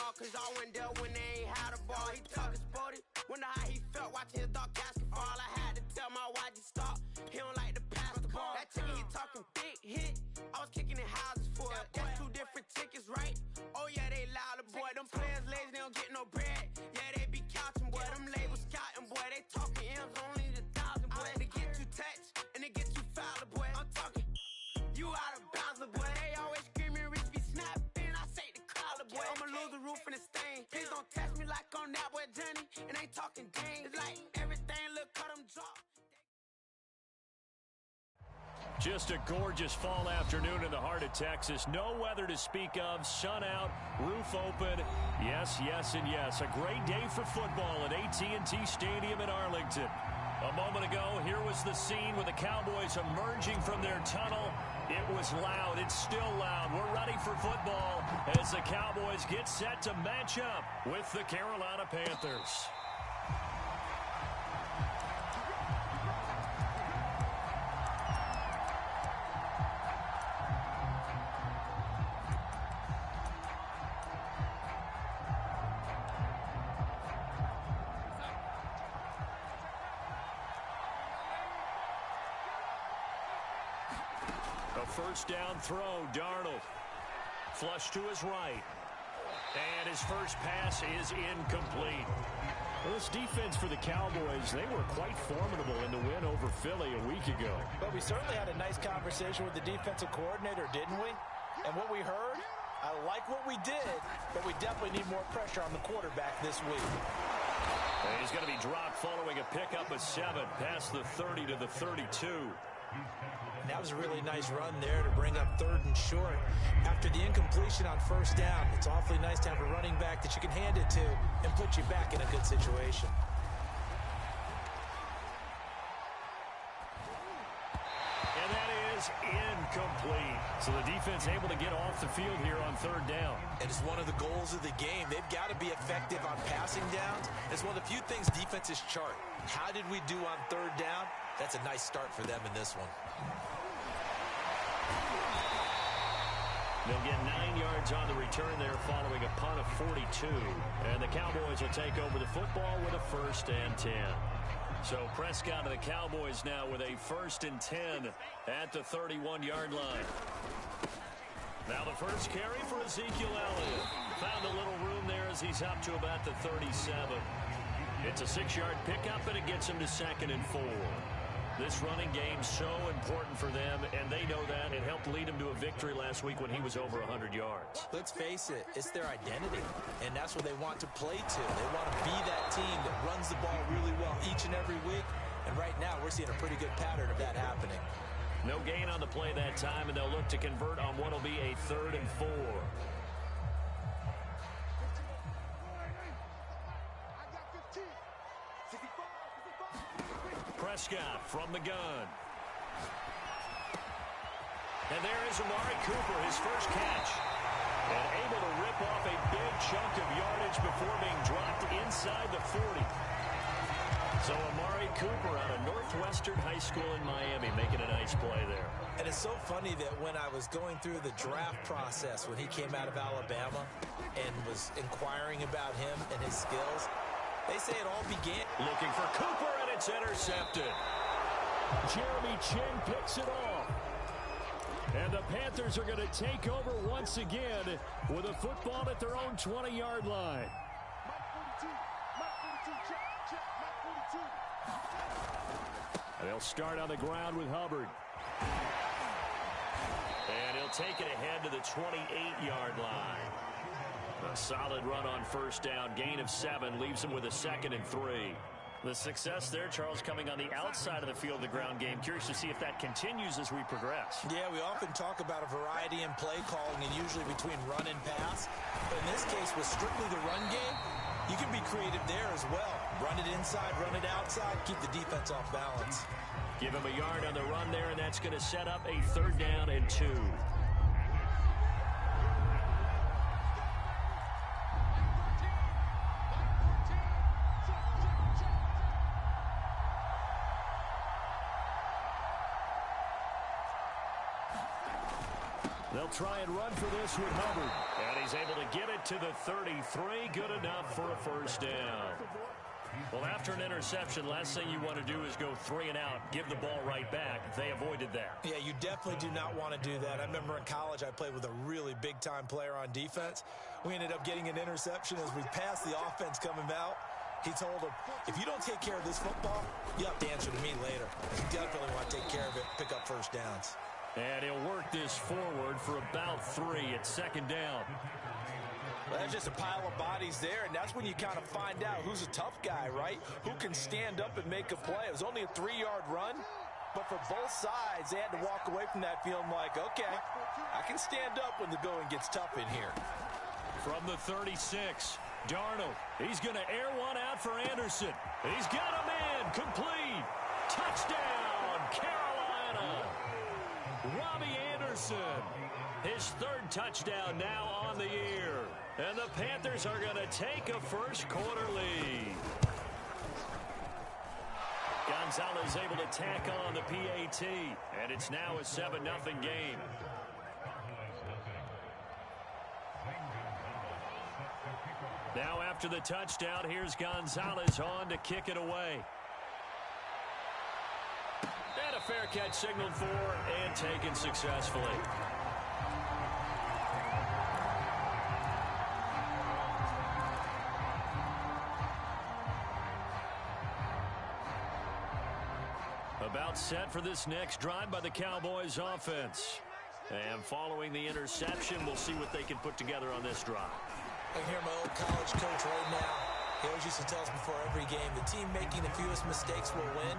ball, cause I went there when they ain't had a ball. He talking sporty, wonder how he felt watching his dog casket fall. I had to tell my YG stop, he don't like to pass the ball. That chicken, he talking big hit, I was kicking in houses for it. That's two different tickets, right? Oh yeah, they loud, boy. Them players lazy, they don't get no bread. Yeah, they be couching, boy. Them labels scouting, boy. They talking M's only the 1,000, boy. They get too touched and they get too foul, boy. I'm talking, you out of bounds, boy. They always screaming, Rich be snapping. I say the crowd, boy. I'ma lose the roof and the stain. Please don't test me like on that boy Johnny. And ain't talking dang. It's like everything look cut them drop. Just a gorgeous fall afternoon in the heart of Texas. No weather to speak of. Sun out, roof open. Yes, yes, and yes. A great day for football at AT&T Stadium in Arlington. A moment ago, here was the scene with the Cowboys emerging from their tunnel. It was loud. It's still loud. We're ready for football as the Cowboys get set to match up with the Carolina Panthers. First down throw, Darnold. Flush to his right. And his first pass is incomplete. Well, this defense for the Cowboys, they were quite formidable in the win over Philly a week ago. But we certainly had a nice conversation with the defensive coordinator, didn't we? And what we heard, I like what we did, but we definitely need more pressure on the quarterback this week. And he's going to be dropped following a pickup of 7 past the 30 to the 32. And that was a really nice run there to bring up 3rd and short. After the incompletion on first down, it's awfully nice to have a running back that you can hand it to and put you back in a good situation. And that is incomplete. So the defense able to get off the field here on 3rd down. And it's one of the goals of the game. They've got to be effective on passing downs. It's one of the few things defenses chart. How did we do on 3rd down? That's a nice start for them in this one. They'll get 9 yards on the return there following a punt of 42. And the Cowboys will take over the football with a 1st and 10. So Prescott of the Cowboys now with a 1st and 10 at the 31-yard line. Now the first carry for Ezekiel Elliott. Found a little room there as he's up to about the 37. It's a 6-yard pickup, and it gets him to 2nd and 4. This running game so important for them, and they know that. It helped lead him to a victory last week when he was over 100 yards. Let's face it, it's their identity, and that's what they want to play to. They want to be that team that runs the ball really well each and every week, and right now we're seeing a pretty good pattern of that happening. No gain on the play that time, and they'll look to convert on what will be a 3rd and 4. Prescott from the gun. And there is Amari Cooper, his first catch. And able to rip off a big chunk of yardage before being dropped inside the 40. So Amari Cooper out of Northwestern High School in Miami making a nice play there. And it's so funny that when I was going through the draft process when he came out of Alabama and was inquiring about him and his skills, they say it all began. Looking for Cooper, and it's intercepted. Jeremy Chinn picks it off. And the Panthers are going to take over once again with a football at their own 20-yard line. And they'll start on the ground with Hubbard. And he'll take it ahead to the 28-yard line. A solid run on first down. Gain of 7 leaves him with a 2nd and 3. The success there, Charles, coming on the outside of the field, the ground game. Curious to see if that continues as we progress. Yeah, we often talk about a variety in play calling and usually between run and pass. But in this case, with strictly the run game, you can be creative there as well. Run it inside, run it outside, keep the defense off balance. Give him a yard on the run there, and that's going to set up a 3rd down and 2. They'll try and run for this with Hubbard. And he's able to get it to the 33. Good enough for a first down. Well, after an interception, last thing you want to do is go 3 and out, give the ball right back. They avoided that. Yeah, you definitely do not want to do that. I remember in college I played with a really big-time player on defense. We ended up getting an interception as we passed the offense coming out. He told him, if you don't take care of this football, you have to answer to me later. You definitely want to take care of it, pick up first downs. And he'll work this forward for about 3 at second down. Well, that's just a pile of bodies there, and that's when you kind of find out who's a tough guy, right? Who can stand up and make a play. It was only a 3-yard run, but for both sides, they had to walk away from that feeling like, okay, I can stand up when the going gets tough in here. From the 36, Darnold. He's going to air one out for Anderson. He's got him in. Complete. Touchdown, Carolina. Robbie Anderson. His 3rd touchdown now on the year. And the Panthers are going to take a first-quarter lead. Gonzalez able to tack on the PAT. And it's now a 7-0 game. Now after the touchdown, here's Gonzalez on to kick it away. And a fair catch signaled for and taken successfully. About set for this next drive by the Cowboys offense. And following the interception, we'll see what they can put together on this drive. I can hear my old college coach right now. He always used to tell us before every game, the team making the fewest mistakes will win.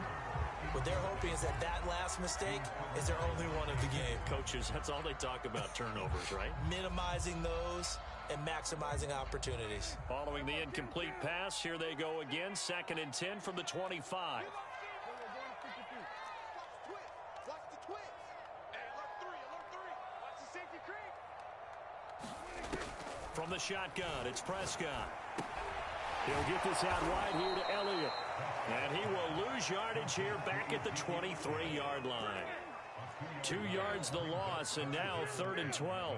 What they're hoping is that last mistake is their only one of the game. Coaches, that's all they talk about, turnovers, right? Minimizing those and maximizing opportunities. Following the incomplete pass, here they go again. 2nd and 10 from the 25. From the shotgun, it's Prescott. He'll get this out wide here to Elliott. And he will lose yardage here back at the 23-yard line. 2 yards the loss, and now 3rd and 12.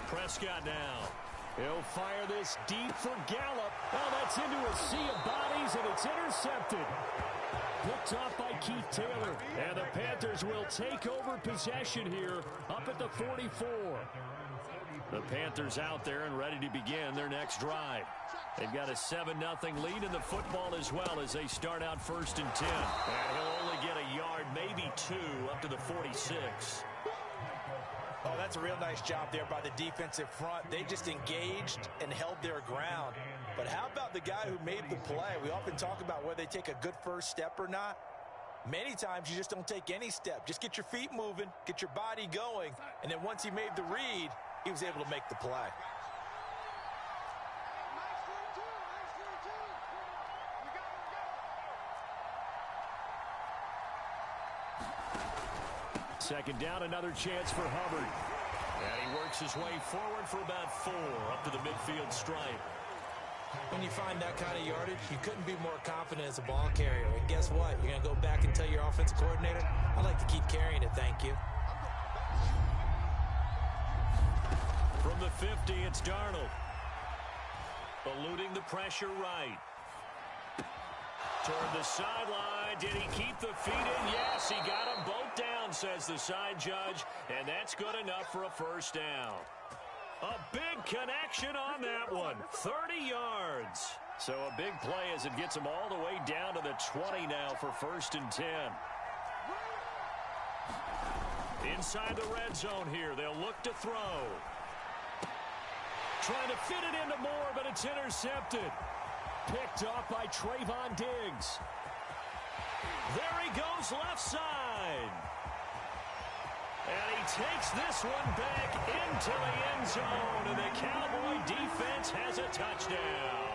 Prescott now. He'll fire this deep for Gallup. Oh, that's into a sea of bodies, and it's intercepted. Picked off by Keith Taylor. And the Panthers will take over possession here up at the 44. The Panthers out there and ready to begin their next drive. They've got a 7-0 lead in the football as well as they start out 1st and 10. And he'll only get a yard, maybe 2, up to the 46. Oh, that's a real nice job there by the defensive front. They just engaged and held their ground. But how about the guy who made the play? We often talk about whether they take a good first step or not. Many times you just don't take any step. Just get your feet moving, get your body going, and then once he made the read, he was able to make the play. Second down, another chance for Hubbard. And he works his way forward for about 4 up to the midfield stripe. When you find that kind of yardage, you couldn't be more confident as a ball carrier. And guess what? You're going to go back and tell your offensive coordinator, I'd like to keep carrying it, thank you. From the 50, it's Darnold. Eluding the pressure right. Toward the sideline. Did he keep the feet in? Yes, he got them both down, says the side judge. And that's good enough for a first down. A big connection on that one. 30 yards. So a big play as it gets him all the way down to the 20 now for 1st and 10. Inside the red zone here. They'll look to throw. Trying to fit it into Moore, but it's intercepted. Picked off by Trayvon Diggs. There he goes left side. And he takes this one back into the end zone. And the Cowboy defense has a touchdown.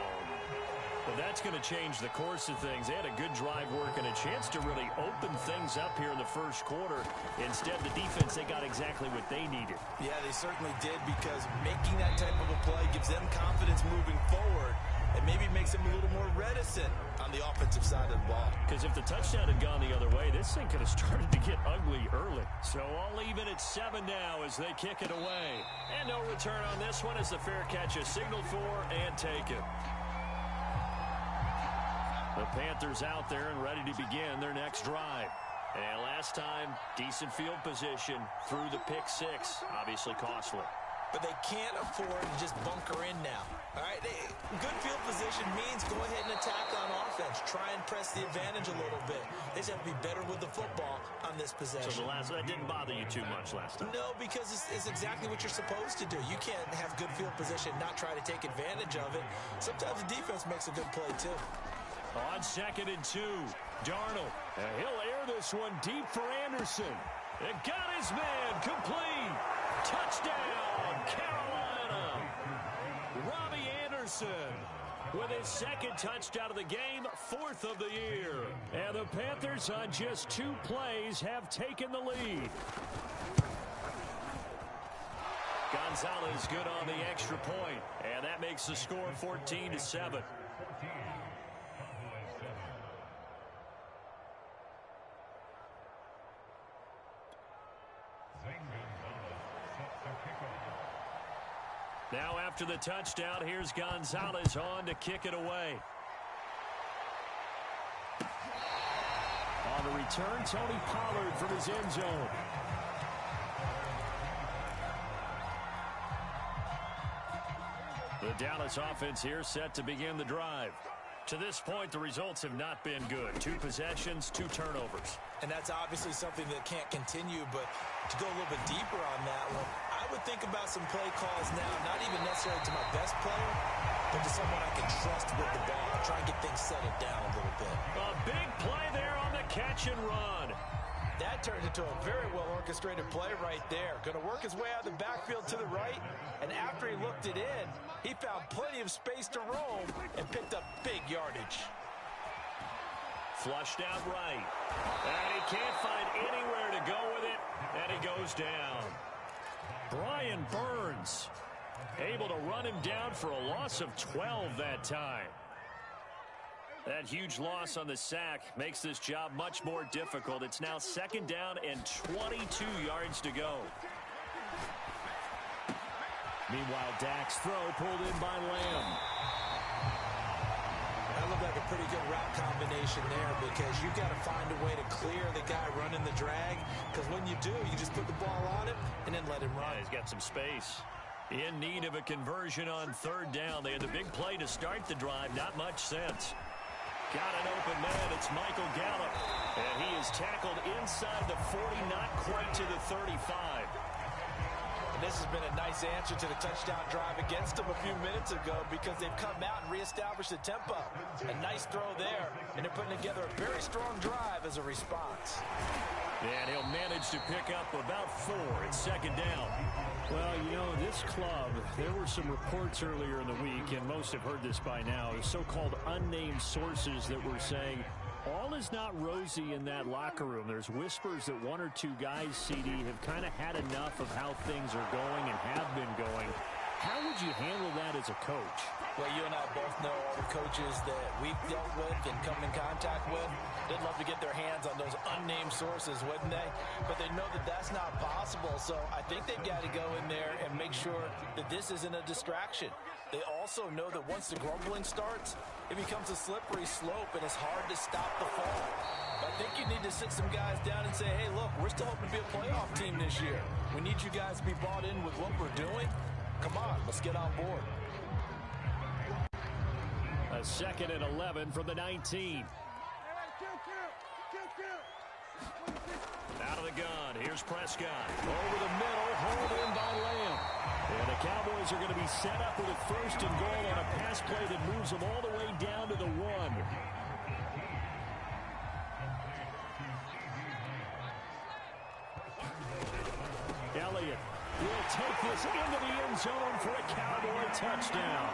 Well, that's going to change the course of things. They had a good drive work and a chance to really open things up here in the first quarter. Instead, the defense, they got exactly what they needed. Yeah, they certainly did, because making that type of a play gives them confidence moving forward and maybe makes them a little more reticent on on the offensive side of the ball. Because if the touchdown had gone the other way, this thing could have started to get ugly early. So all even at 7 now as they kick it away. And no return on this one as the fair catch is signaled for and taken. The Panthers out there and ready to begin their next drive. And last time, decent field position through the pick 6. Obviously costly. But they can't afford to just bunker in now. All right, good field position means go ahead and attack on offense. Try and press the advantage a little bit. They just have to be better with the football on this possession. So that didn't bother you too much last time? No, because it's exactly what you're supposed to do. You can't have good field position, not try to take advantage of it. Sometimes the defense makes a good play, too. On 2nd and 2, Darnold. He'll air this one deep for Anderson. It got his man complete. Touchdown, Carolina. Robbie Anderson with his 2nd touchdown of the game, 4th of the year. And the Panthers on just 2 plays have taken the lead. Gonzalez good on the extra point, and that makes the score 14-7. Now after the touchdown, here's Gonzalez on to kick it away. On the return, Tony Pollard from his end zone. The Dallas offense here set to begin the drive. To this point, the results have not been good. 2 possessions, 2 turnovers. And that's obviously something that can't continue, but to go a little bit deeper on that one, I would think about some play calls now, not even necessarily to my best player, but to someone I can trust with the ball. Try and get things settled down a little bit. A big play there on the catch and run. That turned into a very well-orchestrated play right there. Going to work his way out of the backfield to the right, and after he looked it in, he found plenty of space to roam and picked up big yardage. Flushed out right. And he can't find anywhere to go with it, and he goes down. Brian Burns able to run him down for a loss of 12 that time. That huge loss on the sack makes this job much more difficult. It's now 2nd down and 22 yards to go. Meanwhile, Dak's throw pulled in by Lamb. That looked like a pretty good route combination there because you've got to find a way to clear the guy running the drag, because when you do, you just put the ball on him and then let him run. Yeah, he's got some space. In need of a conversion on 3rd down. They had the big play to start the drive. Not much sense. Got an open man. It's Michael Gallup. And he is tackled inside the 40, not quite to the 35. And this has been a nice answer to the touchdown drive against them a few minutes ago because they've come out and reestablished the tempo. A nice throw there, and they're putting together a very strong drive as a response. And he'll manage to pick up about 4 at 2nd down. Well, you know, this club, there were some reports earlier in the week, and most have heard this by now, so-called unnamed sources that were saying all is not rosy in that locker room. There's whispers that 1 or 2 guys, CD, have kind of had enough of how things are going and have been going. How would you handle that as a coach? Well, you and I both know all the coaches that we've dealt with and come in contact with. They'd love to get their hands on those unnamed sources, wouldn't they? But they know that that's not possible, so I think they've got to go in there and make sure that this isn't a distraction. They also know that once the grumbling starts, it becomes a slippery slope, and it's hard to stop the fall. I think you need to sit some guys down and say, hey, look, we're still hoping to be a playoff team this year. We need you guys to be bought in with what we're doing. Come on, let's get on board. A 2nd and 11 from the 19. Out of the gun, here's Prescott. Over the middle, hauled in by Lamb. And the Cowboys are going to be set up with a 1st and goal on a pass play that moves them all the way down to the 1. Elliott will take this into the end zone for a Cowboy touchdown.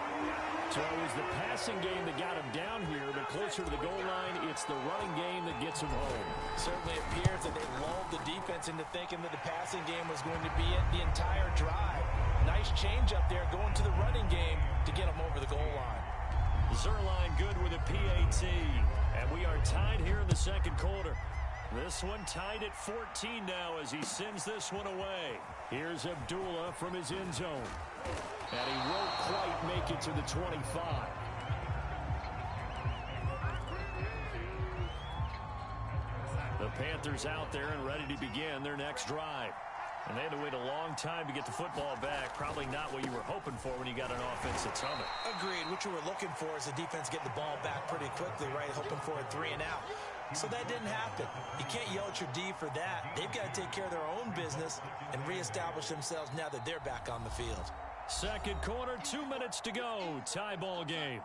So it was the passing game that got him down here, but closer to the goal line, it's the running game that gets him home. Certainly appears that they lulled the defense into thinking that the passing game was going to be it the entire drive. Nice change up there going to the running game to get him over the goal line. Zuerlein good with a PAT. And we are tied here in the second quarter. This one tied at 14 now as he sends this one away. Here's Abdullah from his end zone. And he won't quite make it to the 25. The Panthers out there and ready to begin their next drive. And they had to wait a long time to get the football back. Probably not what you were hoping for when you got an offense that's humming. Agreed. What you were looking for is the defense getting the ball back pretty quickly, right? Hoping for a 3 and out. So that didn't happen. You can't yell at your D for that. They've got to take care of their own business and reestablish themselves now that they're back on the field. Second quarter, 2 minutes to go. Tie ball game.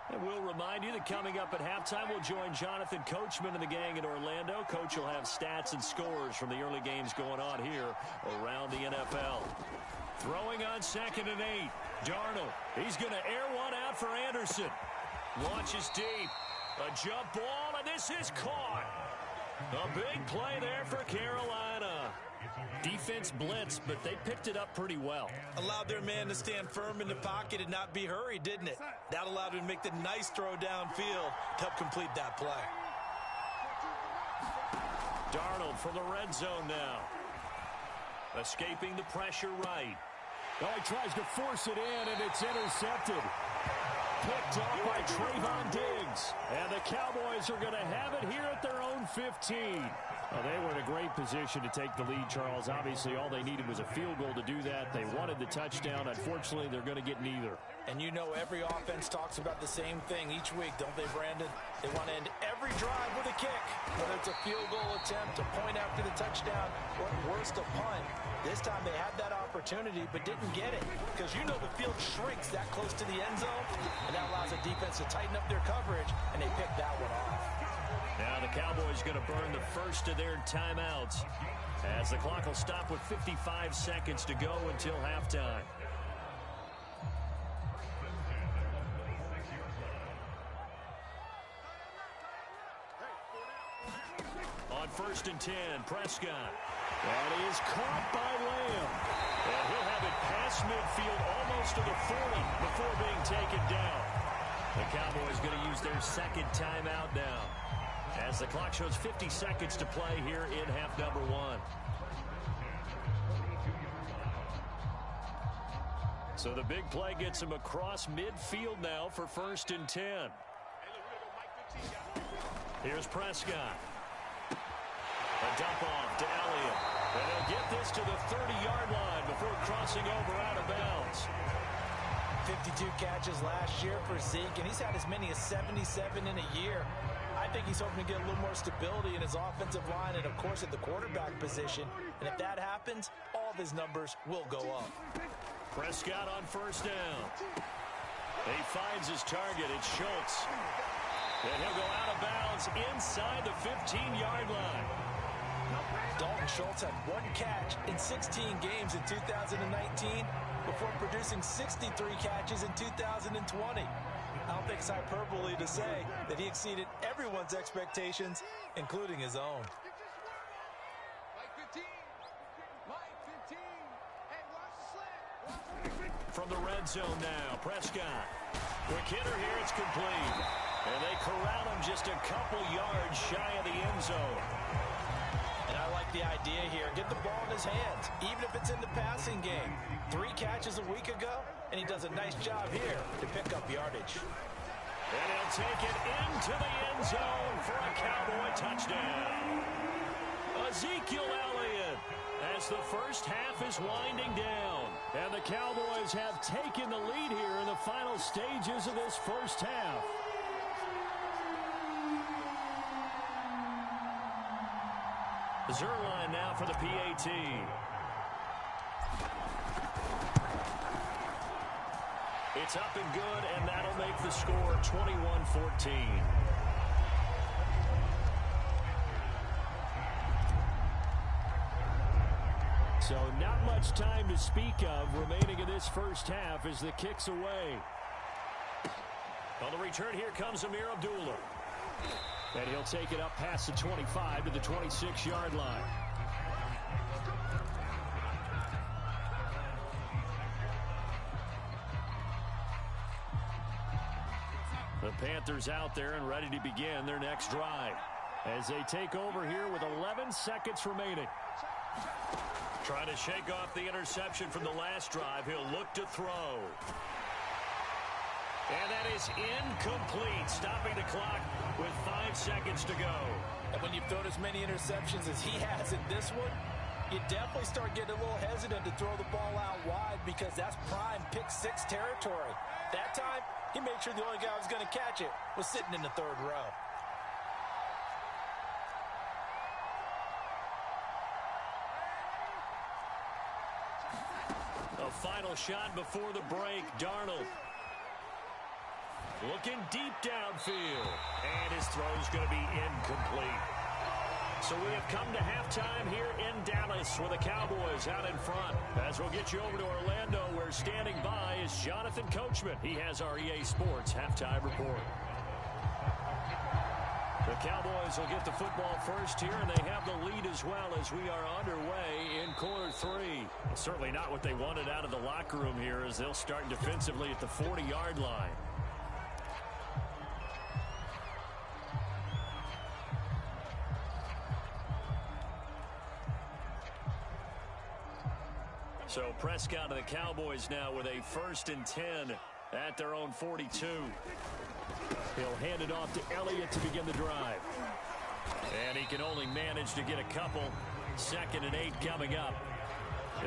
And we'll remind you that coming up at halftime, we'll join Jonathan Coachman and the gang in Orlando. Coach will have stats and scores from the early games going on here around the NFL. Throwing on 2nd and 8. Darnold. He's going to air one out for Anderson. Launches deep. A jump ball, and this is caught. A big play there for Carolina. Defense blitz, but they picked it up pretty well. Allowed their man to stand firm in the pocket and not be hurried, didn't it? That allowed him to make the nice throw downfield to help complete that play. Darnold from the red zone now. Escaping the pressure right. Oh, he tries to force it in, and it's intercepted. Picked up by Trayvon Diggs. And the Cowboys are going to have it here at their own 15. Oh, they were in a great position to take the lead, Charles. Obviously, all they needed was a field goal to do that. They wanted the touchdown. Unfortunately, they're going to get neither. And you know every offense talks about the same thing each week, don't they, Brandon? They want to end every drive with a kick, whether it's a field goal attempt, a point after the touchdown, or at worst, a punt. This time they had that opportunity but didn't get it because you know the field shrinks that close to the end zone, and that allows the defense to tighten up their coverage, and they picked that one off. Now the Cowboys going to burn the first of their timeouts as the clock will stop with 55 seconds to go until halftime. On 1st and 10, Prescott. And he is caught by Lamb. And he'll have it past midfield almost to the 40 before being taken down. The Cowboys going to use their second timeout now as the clock shows 50 seconds to play here in half number 1. So the big play gets him across midfield now for 1st and 10. Here's Prescott. A dump off to Elliott. And he'll get this to the 30-yard line before crossing over out of bounds. 52 catches last year for Zeke, and he's had as many as 77 in a year. I think he's hoping to get a little more stability in his offensive line and, of course, at the quarterback position. And if that happens, all of his numbers will go up. Prescott on 1st down. He finds his target. It's Schultz. And he'll go out of bounds inside the 15-yard line. Dalton Schultz had 1 catch in 16 games in 2019 before producing 63 catches in 2020. I don't think it's hyperbole to say that he exceeded everyone's expectations, including his own. From the red zone now, Prescott. Quick hitter here, it's complete. And they corral him just a couple yards shy of the end zone. And I like the idea here. Get the ball in his hands, even if it's in the passing game. 3 catches a week ago, and he does a nice job here to pick up yardage. And he'll take it into the end zone for a Cowboy touchdown. Ezekiel Elliott as the first half is winding down. And the Cowboys have taken the lead here in the final stages of this first half. Zuerlein now for the PAT. It's up and good, and that'll make the score 21-14. So not much time to speak of remaining in this first half as the kick's away. On the return, here comes Ameer Abdullah. And he'll take it up past the 25 to the 26-yard line. The Panthers out there and ready to begin their next drive as they take over here with 11 seconds remaining. Trying to shake off the interception from the last drive. He'll look to throw. And that is incomplete, stopping the clock with 5 seconds to go. And when you've thrown as many interceptions as he has in this one, you definitely start getting a little hesitant to throw the ball out wide because that's prime pick six territory. That time, he made sure the only guy who was going to catch it was sitting in the third row. A final shot before the break. Darnold looking deep downfield. And his throw's going to be incomplete. So we have come to halftime here in Dallas with the Cowboys out in front. As we'll get you over to Orlando, where standing by is Jonathan Coachman. He has our EA Sports halftime report. The Cowboys will get the football first here, and they have the lead as well as we are underway in quarter 3. Certainly not what they wanted out of the locker room here, as they'll start defensively at the 40-yard line. So Prescott and the Cowboys now with a 1st and 10 at their own 42. He'll hand it off to Elliott to begin the drive. And he can only manage to get a couple. 2nd and 8 coming up.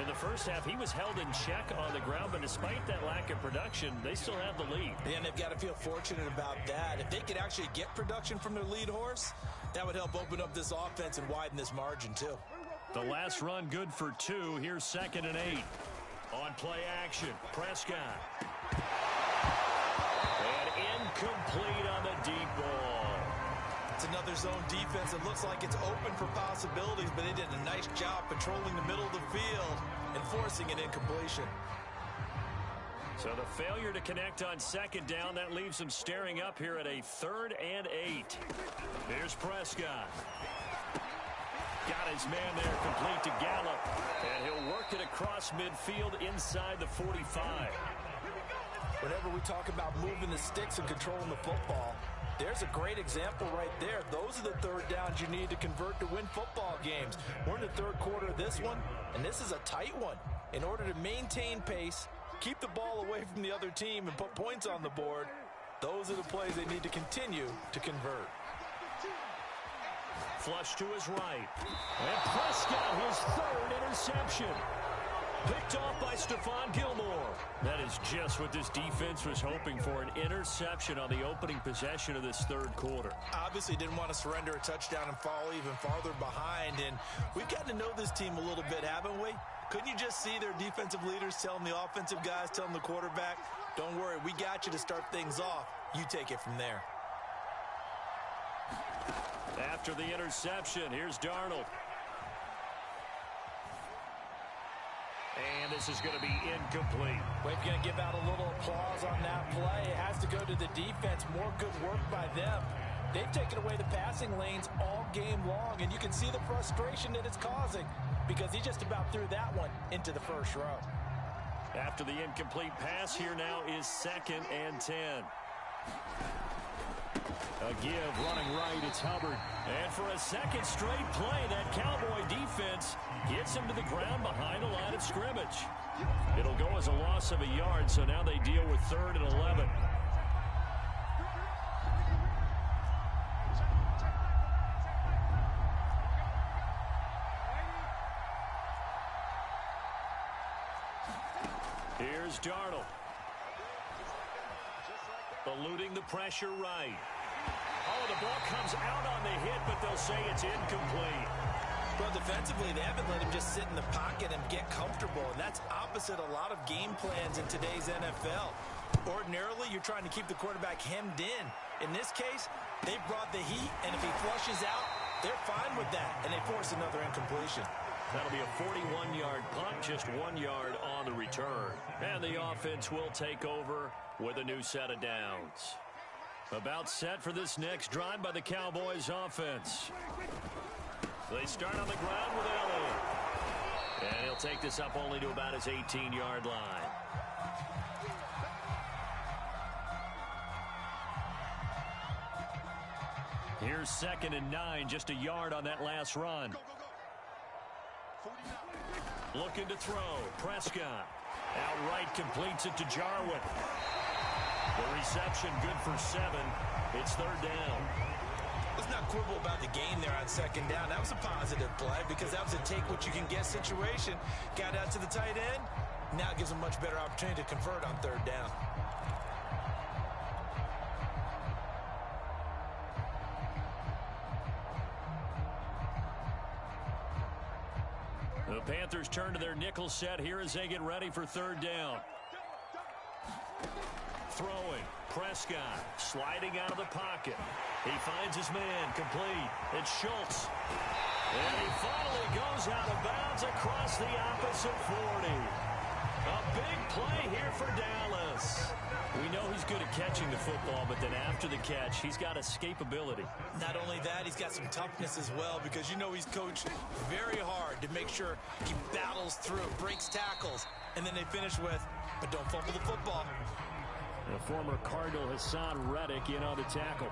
In the first half, he was held in check on the ground, but despite that lack of production, they still have the lead. And they've got to feel fortunate about that. If they could actually get production from their lead horse, that would help open up this offense and widen this margin too. The last run good for 2. Here's 2nd and 8. On play action, Prescott. And incomplete on the deep ball. It's another zone defense. It looks like it's open for possibilities, but they did a nice job controlling the middle of the field and forcing an incompletion. So the failure to connect on 2nd down, that leaves them staring up here at a 3rd and 8. Here's Prescott. Got his man there, complete to Gallup. And he'll work it across midfield inside the 45. Whenever we talk about moving the sticks and controlling the football, there's a great example right there. Those are the 3rd downs you need to convert to win football games. We're in the 3rd quarter of this one, and this is a tight one. In order to maintain pace, keep the ball away from the other team, and put points on the board, those are the plays they need to continue to convert. Flush to his right. And Prescott, his 3rd interception. Picked off by Stephon Gilmore. That is just what this defense was hoping for, an interception on the opening possession of this 3rd quarter. Obviously didn't want to surrender a touchdown and fall even farther behind, and we've gotten to know this team a little bit, haven't we? Couldn't you just see their defensive leaders telling the offensive guys, telling the quarterback, don't worry, we got you to start things off. You take it from there. After the interception, here's Darnold. And this is going to be incomplete. We're going to give out a little applause on that play. It has to go to the defense. More good work by them. They've taken away the passing lanes all game long, and you can see the frustration that it's causing because he just about threw that one into the 1st row. After the incomplete pass, here now is 2nd and 10. A give, running right, it's Hubbard. And for a 2nd straight play, that Cowboy defense gets him to the ground behind the line of scrimmage. It'll go as a loss of a yard, so now they deal with 3rd and 11. Here's Darnold. Eluding the pressure right. Oh, the ball comes out on the hit, but they'll say it's incomplete. Well, defensively, they haven't let him just sit in the pocket and get comfortable, and that's opposite a lot of game plans in today's NFL. Ordinarily, you're trying to keep the quarterback hemmed in. In this case, they brought the heat, and if he flushes out, they're fine with that, and they force another incompletion. That'll be a 41-yard punt, just 1 yard on the return. And the offense will take over with a new set of downs. About set for this next drive by the Cowboys offense. They start on the ground with Elliott. And he'll take this up only to about his 18-yard line. Here's 2nd and 9, just a yard on that last run. Looking to throw. Prescott outright completes it to Jarwin. The reception good for 7. It's 3rd down. Let's not quibble about the gain there on 2nd down. That was a positive play because that was a take-what-you-can-get situation. Got out to the tight end. Now it gives them much better opportunity to convert on 3rd down. The Panthers turn to their nickel set here as they get ready for 3rd down. Throwing. Prescott sliding out of the pocket. He finds his man complete. It's Schultz. And he finally goes out of bounds across the opposite 40. A big play here for Dallas. We know he's good at catching the football, but then after the catch, he's got escapability. Not only that, he's got some toughness as well because you know he's coached very hard to make sure he battles through, breaks tackles, and then they finish with, but don't fumble the football. The former Cardinal Hassan Reddick in on the tackle.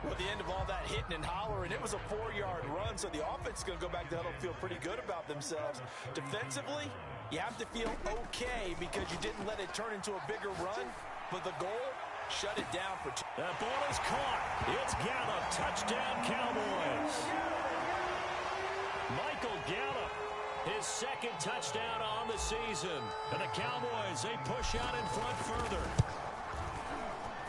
Well, at the end of all that hitting and hollering, it was a 4-yard run, so the offense is going to go back to huddle and feel pretty good about themselves. Defensively, you have to feel okay because you didn't let it turn into a bigger run, but the goal, shut it down for 2. That ball is caught. It's Gallup. Touchdown, Cowboys. Michael Gallup, his 2nd touchdown on the season. And the Cowboys, they push out in front further.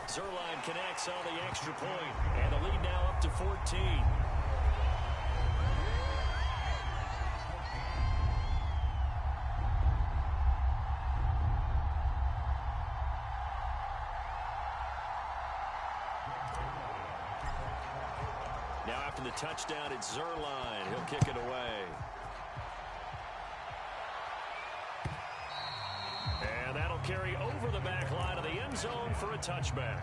Zuerlein connects on the extra point, and the lead now up to 14. Now after the touchdown, it's Zuerlein. He'll kick it away. And that'll carry over the back line of the end zone for a touchback.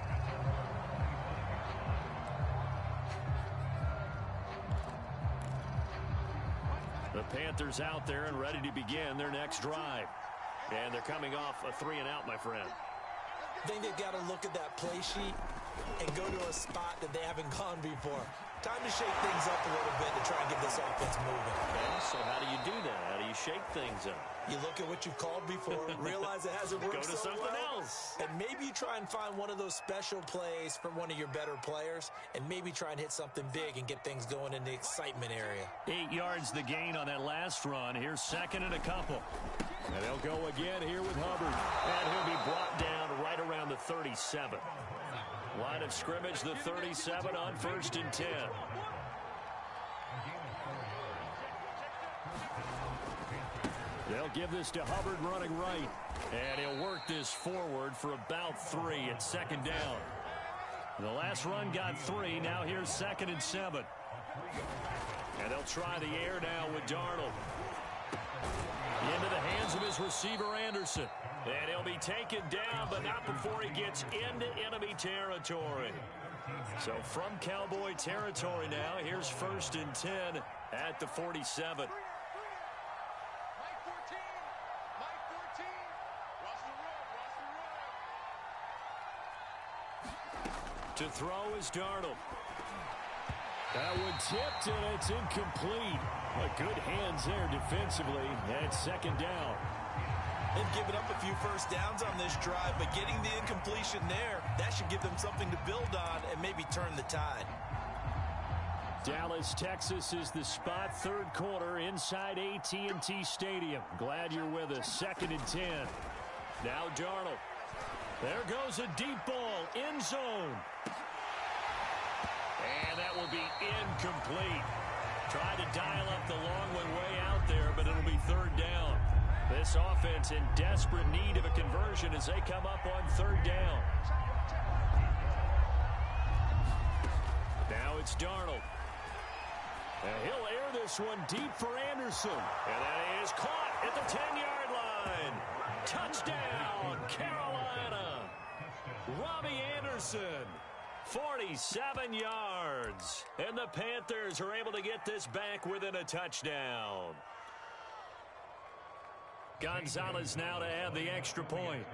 The Panthers out there and ready to begin their next drive. And they're coming off a 3-and-out, my friend. I think they've got to look at that play sheet and go to a spot that they haven't gone before. Time to shake things up a little bit to try and get this offense moving. Okay, so how do you do that? How do you shake things up? You look at what you've called before, realize it hasn't worked Go to so something well, else. and maybe you try and find one of those special plays from one of your better players, and maybe try and hit something big and get things going in the excitement area. 8 yards the gain on that last run. Here's 2nd and a couple. And they'll go again here with Hubbard. And he'll be brought down right around the 37. Line of scrimmage, the 37 on 1st and 10. They'll give this to Hubbard running right. And he'll work this forward for about 3 at 2nd down. The last run got 3. Now here's 2nd and 7. And they'll try the air now with Darnold. Into the hands of his receiver, Anderson. And he'll be taken down, but not before he gets into enemy territory. So from Cowboy territory now, here's 1st and 10 at the 47. To throw is Darnold. That one tipped, and it's incomplete. But good hands there defensively. And 2nd down. They've given up a few first downs on this drive, but getting the incompletion there, that should give them something to build on and maybe turn the tide. Dallas, Texas is the spot. 3rd quarter inside AT&T Stadium. Glad you're with us. 2nd and 10. Now Darnold. There goes a deep ball. End zone. And that will be incomplete. Tried to dial up the long one way out there, but it'll be 3rd down. This offense in desperate need of a conversion as they come up on 3rd down. Now it's Darnold. And he'll air this one deep for Anderson. And that is caught at the 10-yard line. Touchdown, Carolina. Robbie Anderson. 47 yards. And the Panthers are able to get this back within a touchdown. Gonzalez now to have the extra point.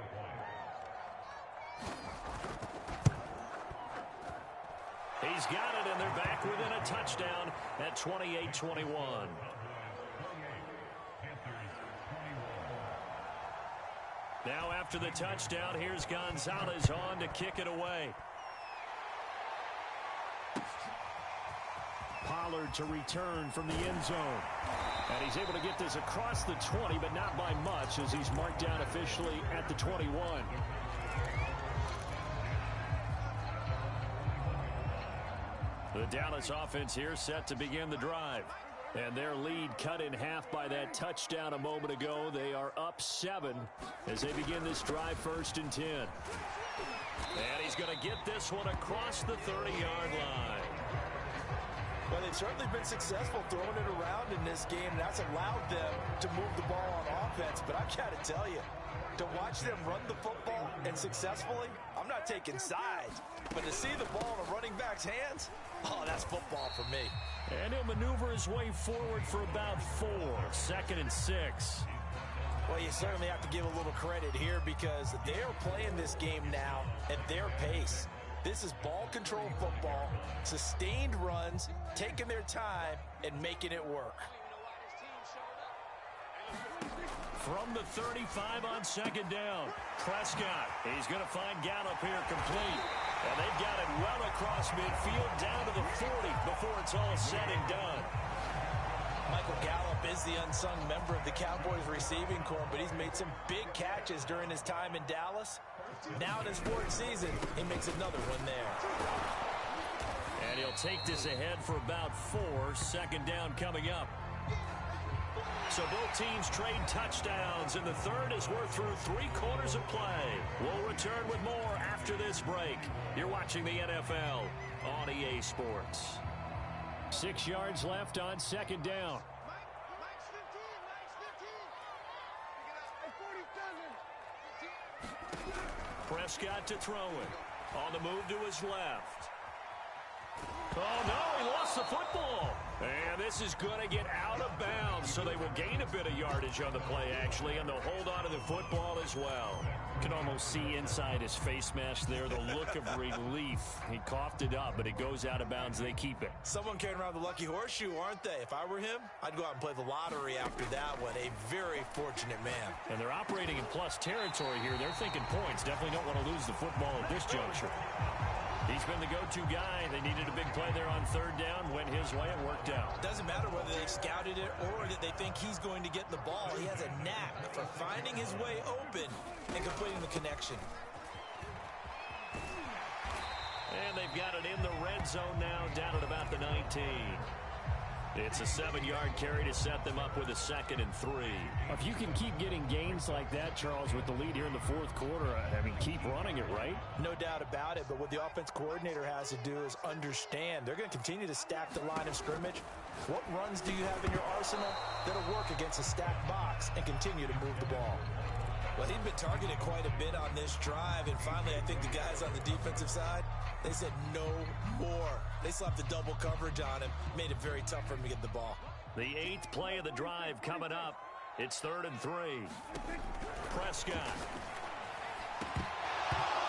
He's got it, and they're back within a touchdown at 28-21. Now after the touchdown, here's Gonzalez on to kick it away. Pollard to return from the end zone. And he's able to get this across the 20, but not by much, as he's marked down officially at the 21. The Dallas offense here set to begin the drive. And their lead cut in half by that touchdown a moment ago. They are up 7 as they begin this drive, 1st and 10. And he's going to get this one across the 30-yard line. Well, they've certainly been successful throwing it around in this game. That's allowed them to move the ball on offense. But I've got to tell you, to watch them run the football and successfully, I'm not taking sides. But to see the ball in a running back's hands, oh, that's football for me. And he'll maneuver his way forward for about 4, 2nd and 6. Well, you certainly have to give a little credit here because they're playing this game now at their pace. This is ball control football, sustained runs, taking their time, and making it work. From the 35 on 2nd down, Prescott. He's going to find Gallup here complete. And they've got it well across midfield down to the 40 before it's all said and done. Michael Gallup is the unsung member of the Cowboys receiving corps, but he's made some big catches during his time in Dallas. Now in his 4th season, he makes another one there. And he'll take this ahead for about 4, 2nd down coming up. So both teams trade touchdowns, and the third as we're through 3 quarters of play. We'll return with more after this break. You're watching the NFL on EA Sports. 6 yards left on 2nd down. Prescott to throw it. On the move to his left. Oh, no, he lost the football. And this is going to get out of bounds, so they will gain a bit of yardage on the play, actually, and they'll hold on to the football as well. You can almost see inside his face mask there the look of relief. He coughed it up, but it goes out of bounds. They keep it. Someone carrying around the lucky horseshoe, aren't they? If I were him, I'd go out and play the lottery after that one. A very fortunate man. And they're operating in plus territory here. They're thinking points. Definitely don't want to lose the football at this juncture. He's been the go-to guy. They needed a big play there on 3rd down. Went his way. It worked out. Doesn't matter whether they scouted it or that they think he's going to get the ball. He has a knack for finding his way open and completing the connection. And they've got it in the red zone now, down at about the 19. It's a 7-yard carry to set them up with a 2nd and 3. If you can keep getting gains like that, Charles, with the lead here in the 4th quarter, I mean, keep running it, right? No doubt about it, but what the offense coordinator has to do is understand. They're going to continue to stack the line of scrimmage. What runs do you have in your arsenal that'll work against a stacked box and continue to move the ball? Well, he'd been targeted quite a bit on this drive, and finally I think the guys on the defensive side, they said no more. They slapped the double coverage on him, made it very tough for him to get the ball. The 8th play of the drive coming up. It's 3rd and 3. Prescott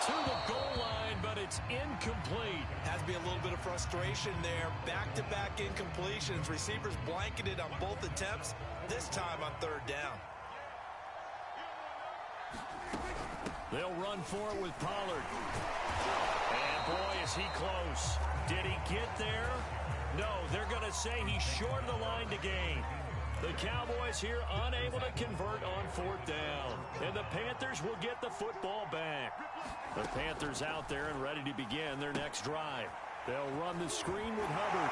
to the goal line, but it's incomplete. Has to be a little bit of frustration there. Back-to-back incompletions. Receivers blanketed on both attempts, this time on 3rd down. They'll run for it with Pollard. And boy, is he close. Did he get there? No, they're going to say he's short of the line to gain. The Cowboys here unable to convert on 4th down. And the Panthers will get the football back. The Panthers out there and ready to begin their next drive. They'll run the screen with Hubbard.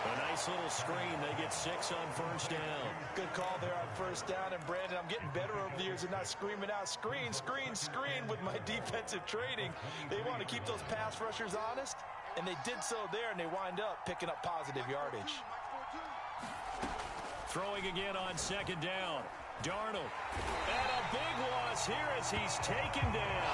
A nice little screen. They get 6 on 1st down. Good call there on 1st down. And Brandon, I'm getting better over the years of not screaming out screen, screen, screen with my defensive training. They want to keep those pass rushers honest, and they did so there, and they wind up picking up positive yardage. Throwing again on 2nd down. Darnold. And a big loss here as he's taken down.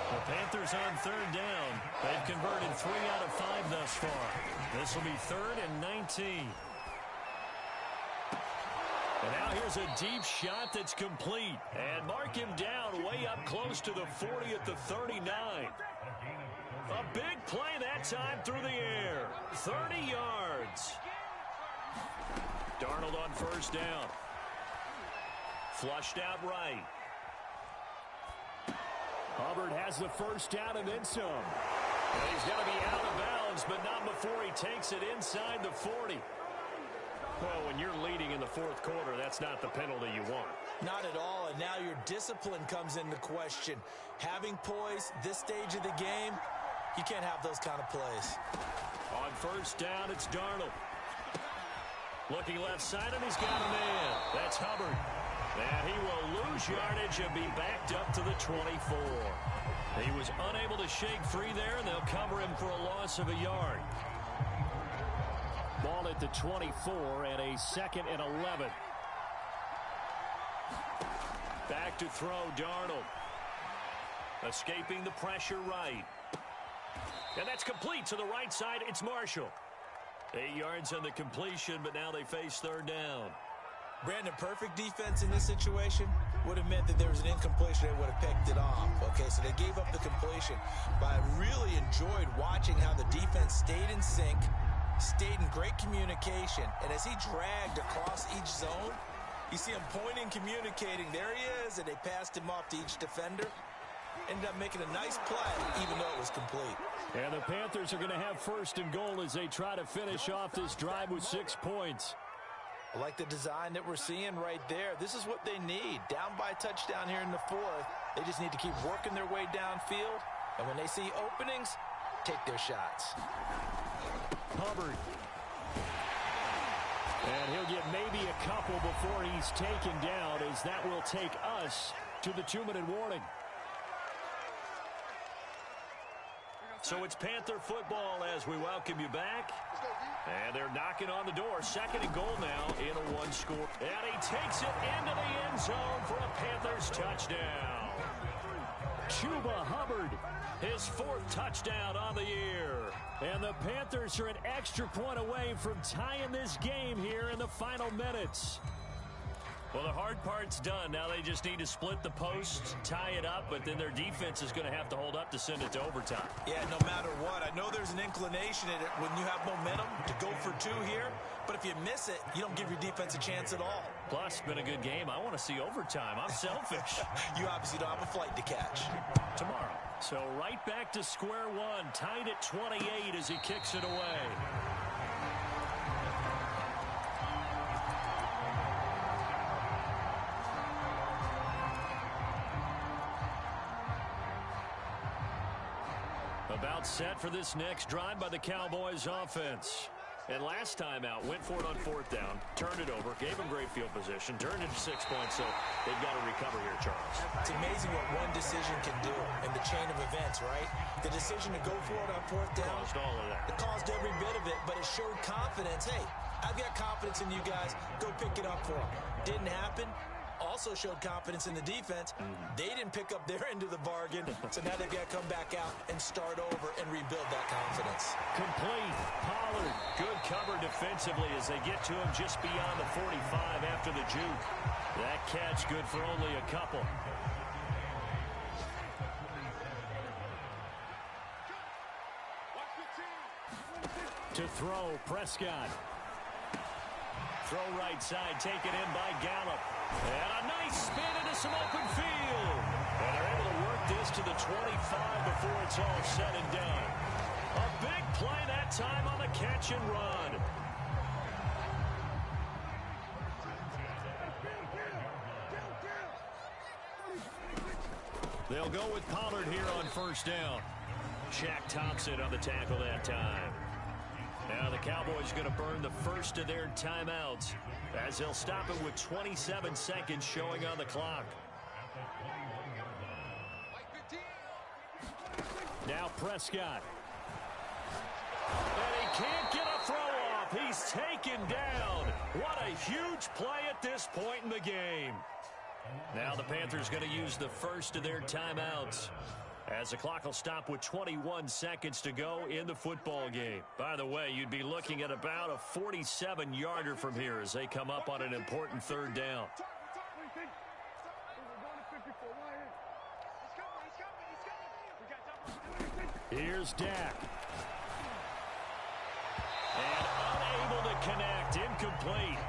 The Panthers on 3rd down. They've converted 3 out of 5 thus far. This will be 3rd and 19. And now here's a deep shot that's complete. And mark him down way up close to the 40 at the 39. A big play that time through the air. 30 yards. Darnold on first down. Flushed out right. Hubbard has the first down and then some. And he's going to be out of bounds, but not before he takes it inside the 40. Well, when you're leading in the fourth quarter, that's not the penalty you want. Not at all, and now your discipline comes into question. Having poise this stage of the game, you can't have those kind of plays. On first down, it's Darnold. Looking left side, and he's got a man. That's Hubbard. And he will lose yardage and be backed up to the 24. He was unable to shake free there, and they'll cover him for a loss of a yard. Ball at the 24 and a 2nd and 11. Back to throw, Darnold. Escaping the pressure right. And that's complete to the right side. It's Marshall. 8 yards on the completion, but now they face third down. Brandon, perfect defense in this situation would have meant that there was an incompletion. They would have picked it off. Okay, so they gave up the completion. But I really enjoyed watching how the defense stayed in sync, stayed in great communication, and as he dragged across each zone, you see him pointing, communicating. There he is, and they passed him off to each defender. Ended up making a nice play, even though it was complete. And the Panthers are going to have first and goal as they try to finish off this drive with 6 points. I like the design that we're seeing right there. This is what they need. Down by a touchdown here in the fourth. They just need to keep working their way downfield. And when they see openings, take their shots. Hubbard. And he'll get maybe a couple before he's taken down, as that will take us to the 2-minute warning. So it's Panther football as we welcome you back. And they're knocking on the door. 2nd and goal now in a 1-score. And he takes it into the end zone for a Panthers touchdown. Chuba Hubbard. His 4th touchdown on the year. And the Panthers are an extra point away from tying this game here in the final minutes. Well, the hard part's done. Now they just need to split the posts, tie it up, but then their defense is going to have to hold up to send it to overtime. Yeah, no matter what. I know there's an inclination in it when you have momentum to go for 2 here, but if you miss it, you don't give your defense a chance at all. Plus, it's been a good game. I want to see overtime. I'm selfish. You obviously don't have a flight to catch. Tomorrow. So right back to square one, tied at 28 as he kicks it away. About set for this next drive by the Cowboys offense. And last time out, went for it on 4th down, turned it over, gave them great field position, turned it to 6 points, so they've got to recover here, Charles. It's amazing what one decision can do in the chain of events, right? The decision to go for it on 4th down. Caused all of that. It caused every bit of it, but it showed confidence. Hey, I've got confidence in you guys. Go pick it up for them. Didn't happen. Also showed confidence in the defense. They didn't pick up their end of the bargain, so now they've got to come back out and start over and rebuild that confidence. Complete. Pollard. Good cover defensively as they get to him just beyond the 45 after the juke. That catch good for only a couple. To throw, Prescott. Throw right side, taken in by Gallup. And a nice spin into some open field. And they're able to work this to the 25 before it's all said and done. A big play that time on the catch and run. They'll go with Pollard here on first down. Shaq Thompson on the tackle that time. Now the Cowboys going to burn the first of their timeouts as they'll stop it with 27 seconds showing on the clock. Now Prescott. And he can't get a throw off. He's taken down. What a huge play at this point in the game. Now the Panthers going to use the first of their timeouts as the clock will stop with 21 seconds to go in the football game. By the way, you'd be looking at about a 47-yarder from here as they come up on an important third down. Here's Dak. And unable to connect. Incomplete.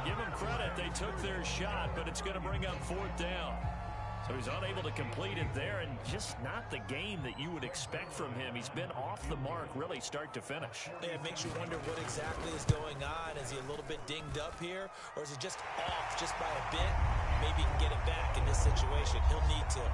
Give them credit. They took their shot, but it's going to bring up 4th down. So he's unable to complete it there, and just not the game that you would expect from him. He's been off the mark, really, start to finish. Yeah, it makes you wonder what exactly is going on. Is he a little bit dinged up here, or is he just off just by a bit? Maybe he can get it back in this situation. He'll need to.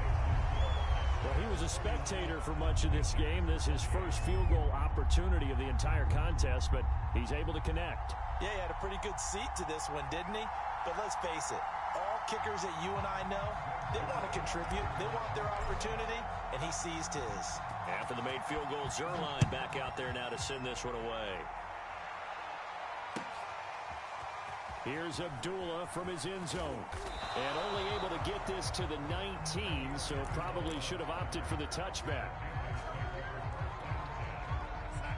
Well, he was a spectator for much of this game. This is his first field goal opportunity of the entire contest, but he's able to connect. Yeah, he had a pretty good seat to this one, didn't he? But let's face it, all kickers that you and I know, they want to contribute. They want their opportunity, and he seized his. After the made field goal, Zuerlein back out there now to send this one away. Here's Abdullah from his end zone. And only able to get this to the 19, so probably should have opted for the touchback.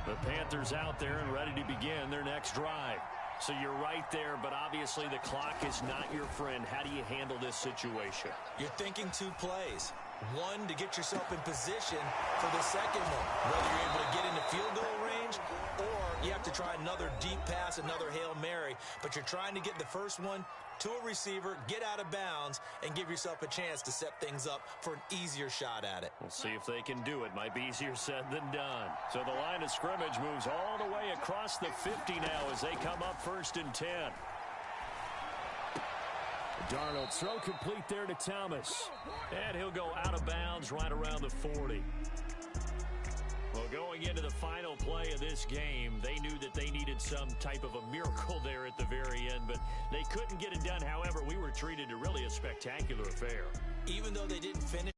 The Panthers out there and ready to begin their next drive. So you're right there, but obviously the clock is not your friend. How do you handle this situation? You're thinking 2 plays. One, to get yourself in position for the second one. Whether you're able to get into field goal range, or you have to try another deep pass, another Hail Mary. But you're trying to get the first one to a receiver, get out of bounds, and give yourself a chance to set things up for an easier shot at it. We'll see if they can do it. Might be easier said than done. So the line of scrimmage moves all the way across the 50 now as they come up 1st and 10. Darnold throw complete there to Thomas. And he'll go out of bounds right around the 40. Well, going into the final play of this game, they knew that they needed some type of a miracle there at the very end, but they couldn't get it done. However, we were treated to really a spectacular affair. Even though they didn't finish